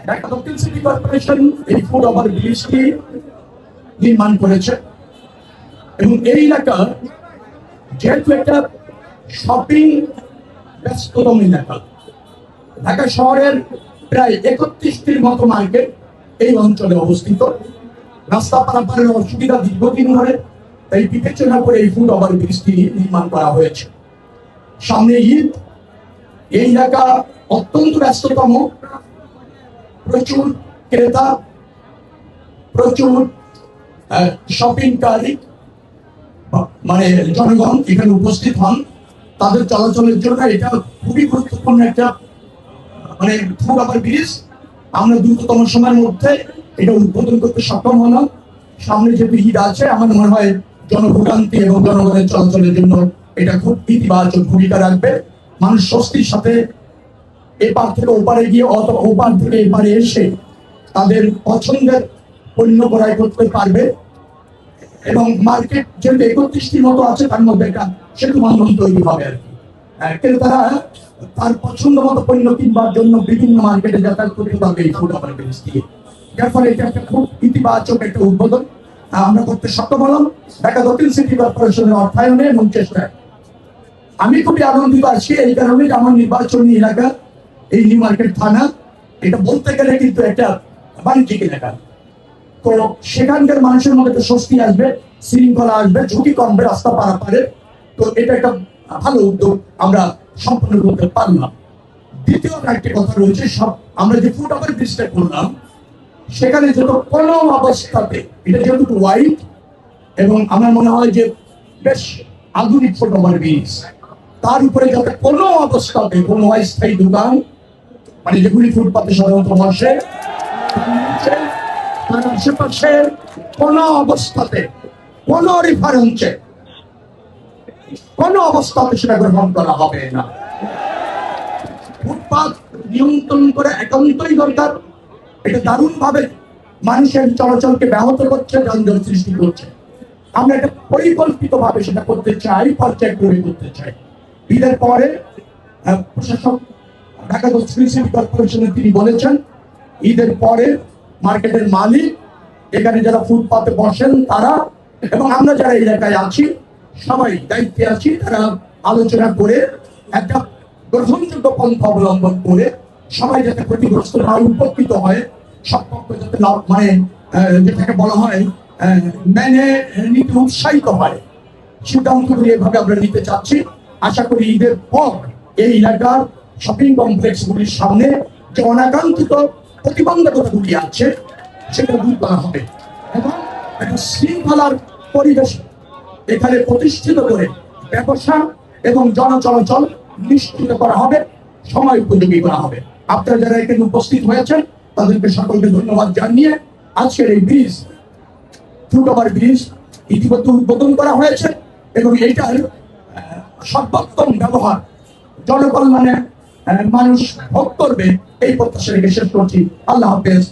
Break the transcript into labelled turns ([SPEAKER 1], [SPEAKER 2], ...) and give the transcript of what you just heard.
[SPEAKER 1] ঢাকা দক্ষিণ city corporation এই foot over ব্রিজটি নির্মাণ করেছে এবং এই এলাকা যেহেতু একটা শপিং ব্যস্ততম এলাকা, ঢাকা শহরের প্রায় 31টির মতো মার্কেট এই অঞ্চলে অবস্থিত। রাস্তা পারাপারের অসুবিধা দীর্ঘদিন ধরে, তাই বিবেচনা করে এই ফুট ওভার ব্রিজটি নির্মাণ করা হয়েছে। সামনে ঈদ, এই এলাকা অত্যন্ত ব্যস্ততম, প্রচুর ক্রেতা, প্রচুর শপিংকারী মানে জনগণ এখানে উপস্থিত হন। তাদের চলাচলের জন্য এটা খুবই গুরুত্বপূর্ণ একটা মানে ফুট ওভার ব্রিজ। আমরা দ্রুততম সময়ের মধ্যে এটা উদ্বোধন করতে সক্ষম হলাম। সামনে যেহেতু ঈদ আছে, আমার মনে হয় জনভোগান্তি এবং জনগণের চলাচলের জন্য এটা খুব ইতিবাচক ভূমিকা রাখবে। মানুষ স্বস্তির সাথে এপার থেকে ওপারে গিয়ে অথবা ওপার থেকে এপারে এসে তাদের পছন্দের পণ্য ক্রয় করতে পারবে এবং মার্কেট যেহেতু 31টির মতো আছে, তার মধ্যে একটা সেতু বন্ধন তৈরি হবে আর কি। ক্রেতারা তার পছন্দ মতো পণ্য কিনবার জন্য বিভিন্ন মার্কেটে যাতায়াত করতে পারবে এই ফুট ওভার ব্রিজ দিয়ে। যার ফলে এটা একটা খুব ইতিবাচক একটা উদ্বোধন আমরা করতে সক্ষম হলাম ঢাকা দক্ষিণ সিটি কর্পোরেশনের অর্থায়নে এবং চেষ্টায়। আমি খুবই আনন্দিত আছি এই কারণে যে আমার নির্বাচনী এলাকা এই নিউ মার্কেট থানা, এটা বলতে গেলে কিন্তু একটা বাণিজ্যিক এলাকা। তো সেখানকার মানুষের মধ্যে একটা স্বস্তি আসবে, শৃঙ্খলা আসবে, ঝুঁকি কমবে রাস্তা পারাপারে। তো এটা একটা ভালো উদ্যোগ আমরা সম্পন্ন করতে পারলাম। দ্বিতীয় একটা কথা রয়েছে, সব আমরা যে ফুট ওভার ব্রিজটা করলাম সেখানে যত কোনো অবস্থাতে এটা যেহেতু ওয়াইড এবং আমার মনে হয় যে বেশ আধুনিক ফুট ওভার ব্রিজ, তার উপরে যাতে কোনো অবস্থাতে কোনো অস্থায়ী দোকান মানে যেগুলি ফুটপাতে সাধারণত বসে তার আশেপাশে কোনো অবস্থাতে কোনো রেফারেন্সে কোনো অবস্থাতে সেটা গ্রহণ করা হবে না। ফুটপাত নিয়ন্ত্রণ করে একান্তই দরকার। এটা দারুণ ভাবে মানুষের চলাচলকে ব্যাহত করছে, যানজট সৃষ্টি করছে। আমরা এটা পরিকল্পিত ভাবে সেটা করতে চাই, পর্যায়ক্রমে করতে চাই। ঈদের পরে প্রশাসক ঢাকা দক্ষিণ সিটি কর্পোরেশনের তিনি বলেছেন, ঈদের পরে মার্কেটের মালিক, এখানে যারা ফুটপাতে বসেন তারা এবং আমরা যারা এলাকায় আছি সবাই দায়িত্বে আছি, তারা আলোচনা করে একটা গ্রহণযোগ্য পন্থা অবলম্বন করে সবাই যাতে ক্ষতিগ্রস্ত না উপকৃত হয়, সব পক্ষ যাতে মানে যেটাকে বলা হয় মেনে নিতে উৎসাহিত হয়, সিদ্ধান্তগুলি এভাবে আমরা নিতে চাচ্ছি। আশা করি ঈদের পর এই এলাকার শপিং কমপ্লেক্স গুলির সামনে যে অনাকাঙ্ক্ষিত প্রতিবন্ধকতাগুলি আছে সেটা দূর করা হবে এবং একটা শৃঙ্খলার পরিবেশ এখানে প্রতিষ্ঠিত করে ব্যবসা এবং জনচলাচল নিশ্চিত করা হবে, সময় উপযোগী করা হবে। আপনারা যারা এখানে উপস্থিত হয়েছেন তাদেরকে সকলকে ধন্যবাদ জানিয়ে আজকের এই ব্রিজ ফুট ওভার ব্রিজ ইতিমধ্যে উদ্বোধন করা হয়েছে এবং এইটার সর্বোত্তম ব্যবহার জনকল্যাণে মানুষ ভোগ করবে এই প্রত্যাশা রেখে শেষ করছি। আল্লাহ হাফেজ।